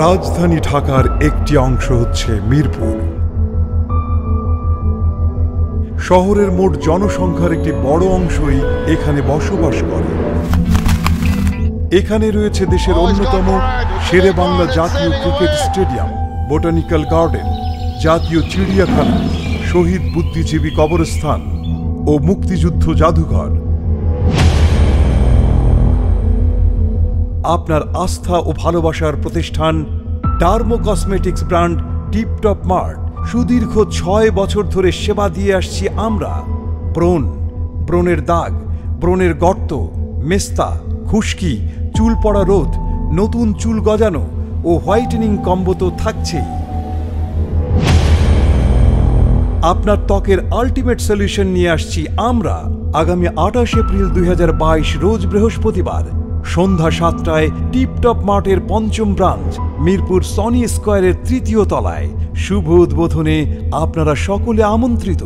রাজধানী ঢাকার একটি অংশ হচ্ছে মিরপুর। শহরের মোট জনসংখ্যার একটি বড় অংশই এখানে বসবাস করে। এখানে রয়েছে দেশের অন্যতম শেরেবাংলা জাতীয় ক্রিকেট স্টেডিয়াম, বোটানিক্যাল গার্ডেন, জাতীয় চিড়িয়াখানা, শহীদ বুদ্ধিজীবী কবরস্থান ও মুক্তিযুদ্ধ জাদুঘর। আপনার আস্থা ও ভালোবাসার প্রতিষ্ঠান ডার্মো কসমেটিক্স ব্র্যান্ড টিপটপ মার্ট। সুদীর্ঘ 6 বছর ধরে সেবা দিয়ে আসছি আমরা। ব্রণের দাগ, ব্রণের গর্ত, মেস্তা, খুশকি, চুল পড়া রোধ, নতুন চুল গজানো ও হোয়াইটেনিং কম্বো তো থাকছেই। আপনার ত্বকের আল্টিমেট সলিউশন নিয়ে আসছি আমরা। আগামী 28 এপ্রিল 2022 রোজ বৃহস্পতিবার সন্ধ্যা 7টায় টিপটপ মার্টের 5ম ব্রাঞ্চ মিরপুর সনি স্কয়ারের 3য় তলায় শুভ উদ্বোধনে আপনারা সকলে আমন্ত্রিত।